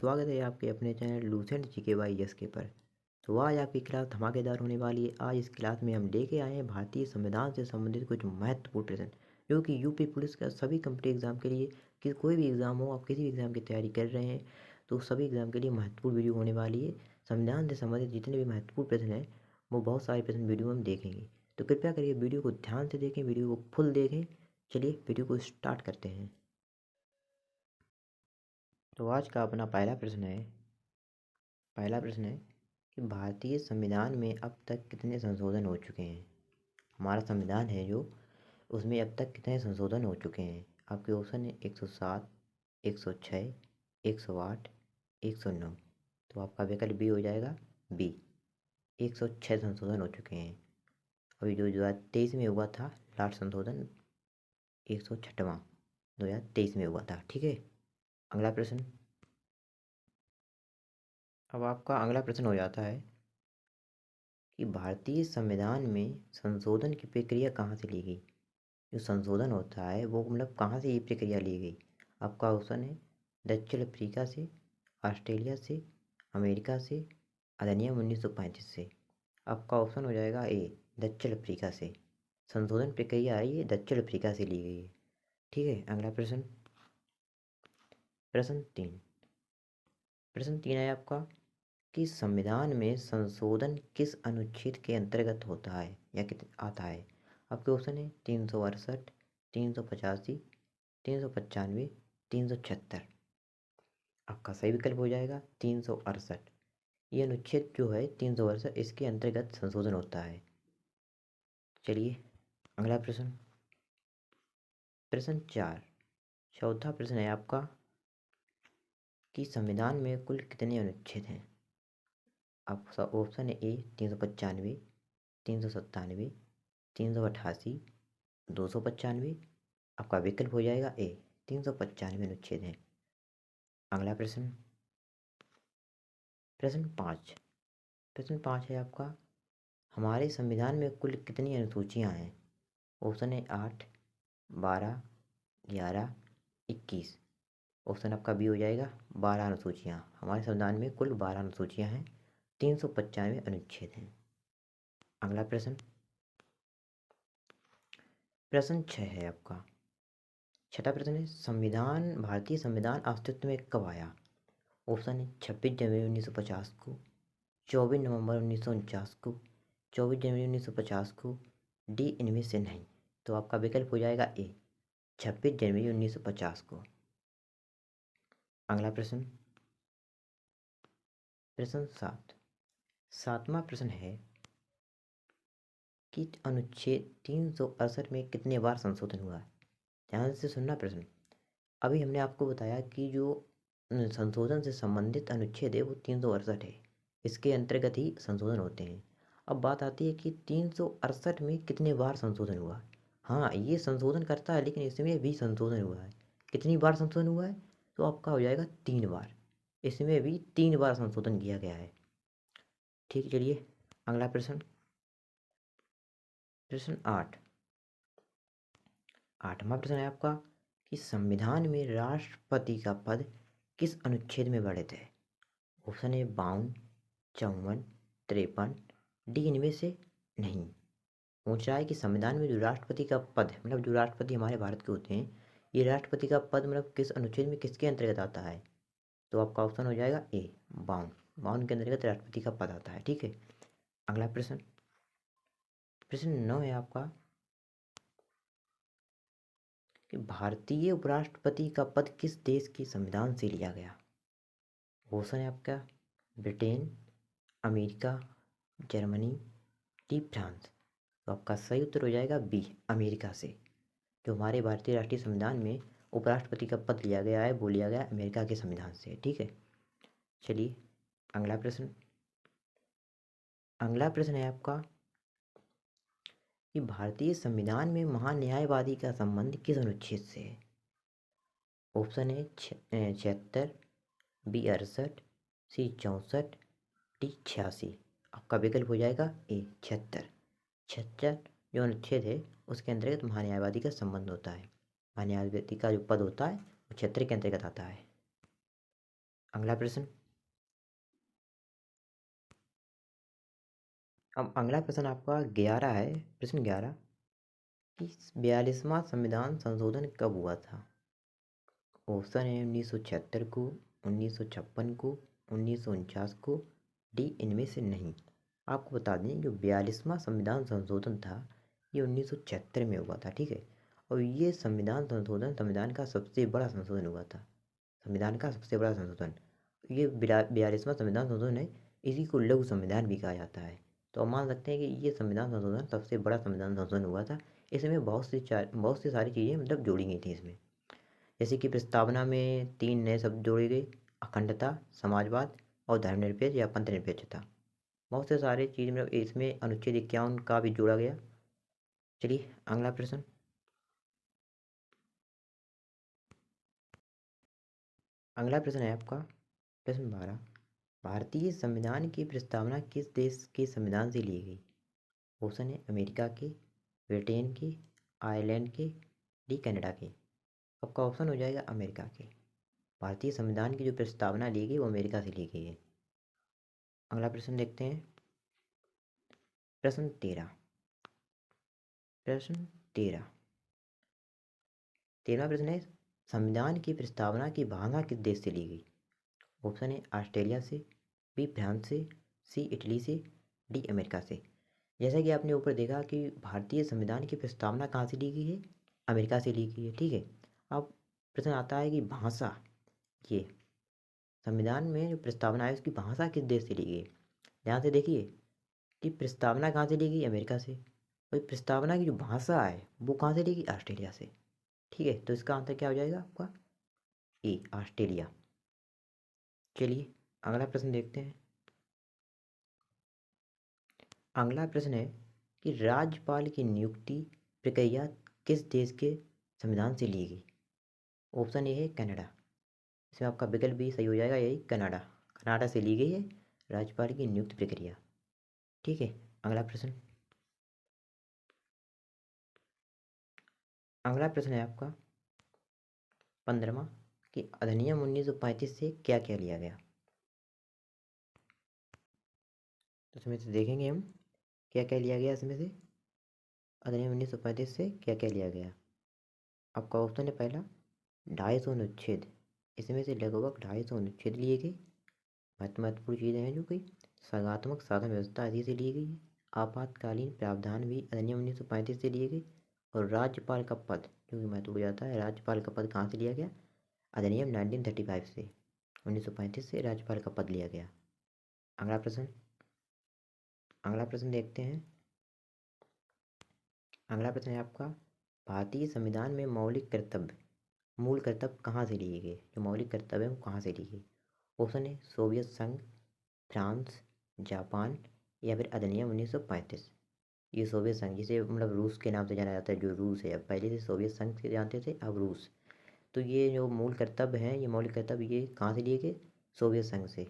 स्वागत है आपके अपने channel Lucent GK by S के पर। तो आज आपकी क्लास धमाकेदार होने वाली है। आज इस क्लास में हम लेके आए हैं भारतीय संविधान से संबंधित कुछ महत्वपूर्ण प्रश्न, जो कि यूपी पुलिस का सभी कम्पिटिटिव एग्जाम के लिए, कि कोई भी एग्जाम हो, आप किसी भी एग्जाम की तैयारी कर रहे हैं तो सभी एग्जाम के लिए महत्वपूर्ण वीडियो होने वाली है। संविधान से संबंधित जितने भी महत्वपूर्ण प्रश्न हैं वो बहुत सारे प्रश्न वीडियो में हम देखेंगे। तो कृपया करिए वीडियो को ध्यान से देखें, वीडियो को फुल देखें। चलिए वीडियो को स्टार्ट करते हैं। तो आज का अपना पहला प्रश्न है कि भारतीय संविधान में अब तक कितने संशोधन हो चुके हैं। हमारा संविधान है जो, उसमें अब तक कितने संशोधन हो चुके हैं। आपके ऑप्शन है 107, 106, 108, 109। तो आपका विकल्प बी हो जाएगा, बी 106 संशोधन हो चुके हैं। अभी जो 2023 में हुआ था लास्ट संशोधन 106वां 2023 में हुआ था। ठीक है। अगला प्रश्न, अब आपका अगला प्रश्न हो जाता है कि भारतीय संविधान में संशोधन की प्रक्रिया कहाँ से ली गई। जो संशोधन होता है वो मतलब कहाँ से ये प्रक्रिया ली गई। आपका ऑप्शन है दक्षिण अफ्रीका से, ऑस्ट्रेलिया से, अमेरिका से, अधिनियम 1935 से। आपका ऑप्शन हो जाएगा ए, दक्षिण अफ्रीका से। संशोधन प्रक्रिया है ये दक्षिण अफ्रीका से ली गई है। ठीक है। अगला प्रश्न, प्रश्न तीन। प्रश्न तीन है आपका कि संविधान में संशोधन किस अनुच्छेद के अंतर्गत होता है या कित आता है। आपके ऑप्शन है 368, 385, 395, 376। आपका सही विकल्प हो जाएगा 368। ये अनुच्छेद जो है 368, इसके अंतर्गत संशोधन होता है। चलिए अगला प्रश्न, प्रश्न चार। चौथा प्रश्न है आपका कि संविधान में कुल कितने अनुच्छेद हैं। आपका ऑप्शन है ए 395, 397, 388, 295। आपका विकल्प हो जाएगा ए 395 अनुच्छेद हैं। अगला प्रश्न, प्रश्न पाँच। प्रश्न पाँच है आपका, हमारे संविधान में कुल कितनी अनुसूचियाँ हैं। ऑप्शन है 8, 12, 11, 21। ऑप्शन आपका बी हो जाएगा 12 अनुसूचियाँ। हमारे संविधान में कुल 12 अनुसूचियाँ हैं, 395 अनुच्छेद हैं। अगला प्रश्न, प्रश्न 6 है आपका। छठा प्रश्न है, भारतीय संविधान अस्तित्व में कब आया। ऑप्शन है 26 जनवरी 1950 को, 24 नवंबर 1949 को, 24 जनवरी 1950 को, डी इनमें से नहीं। तो आपका विकल्प हो जाएगा ए 26 जनवरी 1950 को। अगला प्रश्न, प्रश्न सात। सातवां प्रश्न है कि अनुच्छेद 368 में कितने बार संशोधन हुआ है। ध्यान से सुनना प्रश्न। अभी हमने आपको बताया कि जो संशोधन से संबंधित अनुच्छेद है वो 368 है, इसके अंतर्गत ही संशोधन होते हैं। अब बात आती है कि 368 में कितने बार संशोधन हुआ। हाँ, ये संशोधन करता है, लेकिन इसमें भी संशोधन हुआ है। कितनी बार संशोधन हुआ है, तो आपका हो जाएगा 3 बार। इसमें भी 3 बार संशोधन किया गया है। ठीक, चलिए अगला प्रश्न, प्रश्न आठ। आठवां प्रश्न है आपका कि संविधान में राष्ट्रपति का पद किस अनुच्छेद में वर्णित है। ऑप्शन है 52, 54, 53, डी इनमें से नहीं। पूछ रहा है कि संविधान में जो राष्ट्रपति का पद है, मतलब जो राष्ट्रपति हमारे भारत के होते हैं, ये राष्ट्रपति का पद मतलब किस अनुच्छेद में किसके अंतर्गत आता है। तो आपका ऑप्शन हो जाएगा ए 52। 52 के अंतर्गत राष्ट्रपति का पद आता है। ठीक है। अगला प्रश्न, प्रश्न 9 है आपका कि भारतीय उपराष्ट्रपति का पद किस देश के संविधान से लिया गया। ऑप्शन है आपका Britain, America, Germany, D France. तो आपका सही उत्तर हो जाएगा बी, अमेरिका से। जो हमारे भारतीय राष्ट्रीय संविधान में उपराष्ट्रपति का पद लिया गया है वो लिया गया अमेरिका के संविधान से। ठीक है। चलिए अगला प्रश्न, अगला प्रश्न है आपका कि भारतीय संविधान में महान्यायवादी का संबंध किस अनुच्छेद से है। ऑप्शन है 76, बी 68, सी 64, डी 86। आपका विकल्प हो जाएगा ए 76। 76 जो अनुच्छेद है उसके अंतर्गत महान्यायवादी का संबंध होता है। महान्यायवादी का जो पद होता है वो 76 के अंतर्गत आता है। अगला प्रश्न। अब अगला प्रश्न आपका 11 है, प्रश्न 11 कि 42वां संविधान संशोधन कब हुआ था? ऑप्शन है 1976 को, 1956 को, 1949 को, डी इनमें से नहीं। आपको बता दें जो 42वां संविधान संशोधन था ये 1976 में हुआ था, ठीक है। और ये संविधान संशोधन संविधान का सबसे बड़ा संशोधन हुआ था, संविधान का सबसे बड़ा संशोधन। ये 42वां संविधान संशोधन है, इसी को लघु संविधान भी कहा जाता है। तो आप मान सकते हैं कि ये संविधान संशोधन सबसे बड़ा संविधान संशोधन हुआ था। इसमें बहुत सी सारी चीज़ें मतलब जोड़ी गई थी इसमें। जैसे कि प्रस्तावना में 3 नए शब्द जोड़े गए, अखंडता, समाजवाद और धर्मनिरपेक्ष या पंथनिरपेक्षता। बहुत से सारे चीज़ मतलब इसमें अनुच्छेद 51 का भी जोड़ा गया। चलिए अगला प्रश्न। अगला प्रश्न है आपका प्रश्न 12, भारतीय संविधान की प्रस्तावना किस देश के संविधान से ली गई? ऑप्शन है अमेरिका के, ब्रिटेन के, आयरलैंड के, डी कनाडा के। आपका ऑप्शन हो जाएगा अमेरिका के। भारतीय संविधान की जो प्रस्तावना ली गई वो अमेरिका से ली गई है। अगला प्रश्न देखते हैं, प्रश्न 13। प्रश्न 13, 13वां प्रश्न है संविधान की प्रस्तावना की भावना किस देश से ली गई? ऑप्शन है ऑस्ट्रेलिया से, बी फ्रांस से, सी इटली से, डी अमेरिका से। जैसा कि आपने ऊपर देखा कि भारतीय संविधान की प्रस्तावना कहाँ से ली गई है? अमेरिका से ली गई है, ठीक है। अब प्रश्न आता है कि भाषा, ये संविधान में जो प्रस्तावना है उसकी भाषा किस देश से ली गई? ध्यान से देखिए कि प्रस्तावना कहाँ से ली गई? अमेरिका से। और प्रस्तावना की जो भाषा है वो कहाँ से ली गई? ऑस्ट्रेलिया से, ठीक है। तो इसका आंसर क्या हो जाएगा आपका? A Australia. चलिए अगला प्रश्न देखते हैं। अगला प्रश्न है कि राज्यपाल की नियुक्ति प्रक्रिया किस देश के संविधान से ली गई? ऑप्शन ए है कनाडा। इसमें आपका विकल्प भी सही हो जाएगा, यही कनाडा। कनाडा से ली गई है राज्यपाल की नियुक्ति प्रक्रिया, ठीक है। अगला प्रश्न। अगला प्रश्न है आपका 15वां कि अधिनियम 1935 से क्या क्या लिया गया? तो इसमें से देखेंगे हम क्या क्या लिया गया इसमें से। अधिनियम 1935 से क्या क्या लिया गया? आपका ऑप्शन है पहला 250 अनुच्छेद। इसमें से लगभग 250 अनुच्छेद लिए गए। महत्वपूर्ण चीज़ें हैं जो कि संघात्मक साधन व्यवस्था आदि से ली गई है। आपातकालीन प्रावधान भी अधिनियम 1935 से लिए गए। और राज्यपाल का पद जो कि महत्व हो जाता है, राज्यपाल का पद कहाँ से लिया गया? अधिनियम 1935 से, 1935 से राज्यपाल का पद लिया गया। अगला प्रश्न। अगला प्रश्न देखते हैं। अगला प्रश्न है आपका भारतीय संविधान में मौलिक कर्तव्य, मूल कर्तव्य कहाँ से लिए गए? जो मौलिक कर्तव्य है वो कहाँ से लिए गए? ऑप्शन है सोवियत संघ, फ्रांस, जापान या फिर अधिनियम 1935। ये सोवियत संघ जिसे मतलब रूस के नाम से जाना जाता है, जो रूस है, अब पहले से सोवियत संघ से जानते थे, अब रूस। तो ये जो मूल कर्तव्य हैं, ये मौलिक कर्तव्य ये कहाँ से लिए गए? सोवियत संघ से,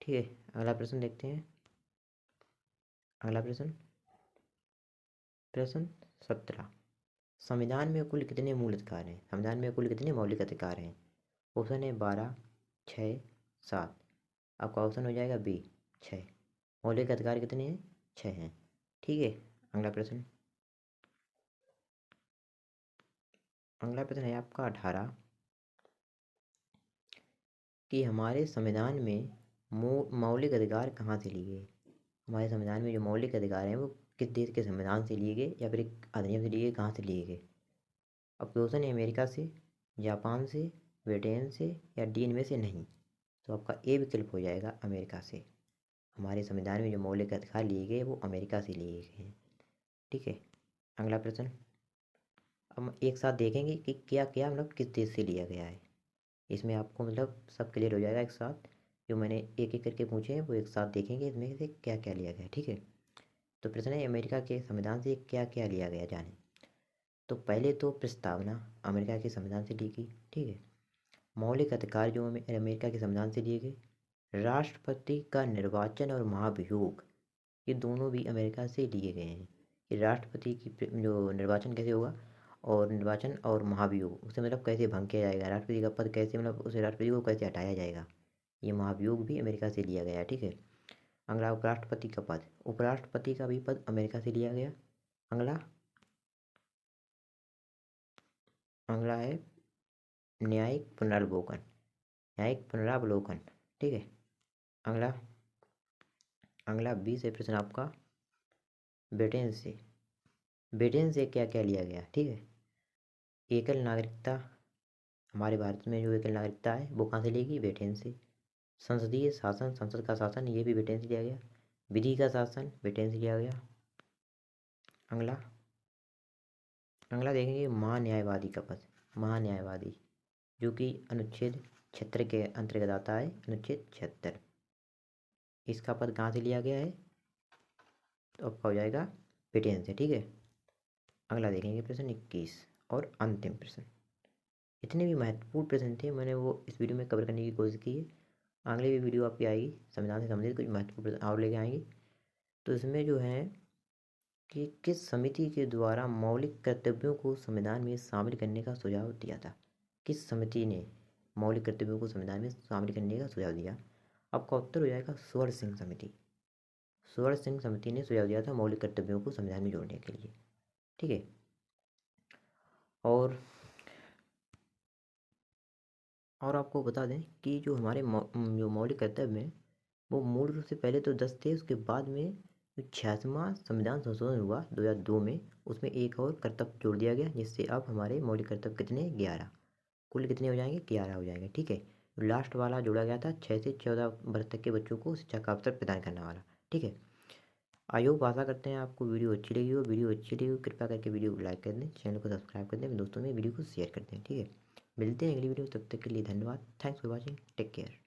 ठीक है। अगला प्रश्न देखते हैं। अगला प्रश्न, प्रश्न 17, संविधान में कुल कितने मूल अधिकार हैं? संविधान में कुल कितने मौलिक अधिकार हैं? ऑप्शन है 12, 6, 7। आपका ऑप्शन हो जाएगा बी 6। मौलिक अधिकार कितने हैं? 6 हैं, ठीक है। अगला प्रश्न। अगला प्रश्न है आपका 18 कि हमारे संविधान में मौलिक अधिकार कहाँ से लिए गए? हमारे संविधान में जो मौलिक अधिकार हैं वो किस देश के संविधान से लिए गए या फिर एक अधिनियम से लिए गए, कहाँ से लिए गए? अब क्वेश्चन है अमेरिका से, जापान से, ब्रिटेन से या डी इनमें से नहीं। तो आपका ए विकल्प हो जाएगा अमेरिका से। हमारे संविधान में जो मौलिक अधिकार लिए गए वो अमेरिका से लिए गए हैं, ठीक है। अगला प्रश्न। हम एक साथ देखेंगे कि क्या क्या मतलब किस देश से लिया गया है। इसमें आपको मतलब सब क्लियर हो जाएगा एक साथ। जो मैंने एक एक करके पूछे हैं वो एक साथ देखेंगे इसमें से क्या क्या लिया गया है, ठीक है। तो प्रश्न है अमेरिका के संविधान से क्या क्या लिया गया, जाने। तो पहले तो प्रस्तावना अमेरिका के संविधान से ली गई, ठीक है। मौलिक अधिकार जो अमेरिका के संविधान से लिए गए। राष्ट्रपति का निर्वाचन और महाभियोग ये दोनों भी अमेरिका से लिए गए हैं। कि राष्ट्रपति की जो निर्वाचन कैसे होगा और निर्वाचन और महाभियोग, उसे मतलब कैसे भंग किया जाएगा, राष्ट्रपति का पद कैसे मतलब उसे राष्ट्रपति को कैसे हटाया जाएगा, ये महाभियोग भी अमेरिका से लिया गया है। ठीक है। अगला उपराष्ट्रपति का पद, उपराष्ट्रपति का भी पद अमेरिका से लिया गया। अगला अगला है न्यायिक पुनरावलोकन, न्यायिक पुनरावलोकन। ठीक है। अगला अगला 20 है प्रश्न आपका ब्रिटेन से, ब्रिटेन से क्या क्या लिया गया। ठीक है। एकल नागरिकता, हमारे भारत में जो एकल नागरिकता है वो कहाँ से लेगी, ब्रिटेन से। संसदीय शासन, संसद का शासन, ये भी ब्रिटेन से लिया गया। विधि का शासन ब्रिटेन से लिया गया। अगला अगला देखेंगे महान्यायवादी का पद, महान्यायवादी जो कि अनुच्छेद 76 के अंतर्गत आता है, अनुच्छेद 76, इसका पद कहाँ से लिया गया है, तो आपका हो जाएगा ब्रिटेन से। ठीक है। अगला देखेंगे प्रश्न 21 और अंतिम प्रश्न। इतने भी महत्वपूर्ण प्रश्न थे, मैंने वो इस वीडियो में कवर करने की कोशिश की है। अगले भी वीडियो आपकी आएगी संविधान से संबंधित कुछ महत्वपूर्ण प्रश्न और लेके आएंगे। तो इसमें जो है कि किस समिति के द्वारा मौलिक कर्तव्यों को संविधान में शामिल करने का सुझाव दिया था, किस समिति ने मौलिक कर्तव्यों को संविधान में शामिल करने का सुझाव दिया, आपका उत्तर हो जाएगा स्वर्ण सिंह समिति। स्वर्ण सिंह समिति ने सुझाव दिया था मौलिक कर्तव्यों को संविधान में जोड़ने के लिए। ठीक है। और आपको बता दें कि जो हमारे जो मौलिक कर्तव्य हैं वो मूल रूप से पहले तो 10 थे, उसके बाद में जो 86वां संविधान संशोधन हुआ 2002 में, उसमें एक और कर्तव्य जोड़ दिया गया, जिससे अब हमारे मौलिक कर्तव्य कितने, 11, कुल कितने हो जाएंगे, 11 हो जाएंगे। ठीक है। लास्ट वाला जोड़ा गया था 6 से 14 वर्ष तक के बच्चों को शिक्षा का अवसर प्रदान करने वाला। ठीक है। आई होप, आशा करते हैं आपको वीडियो अच्छी लगी हो। वीडियो अच्छी लगी हो कृपया करके वीडियो को लाइक कर दें, चैनल को सब्सक्राइब कर दें, अपने दोस्तों में वीडियो को शेयर कर दें। ठीक है। मिलते हैं अगली वीडियो, तब तक के लिए धन्यवाद। Thanks for watching, take care.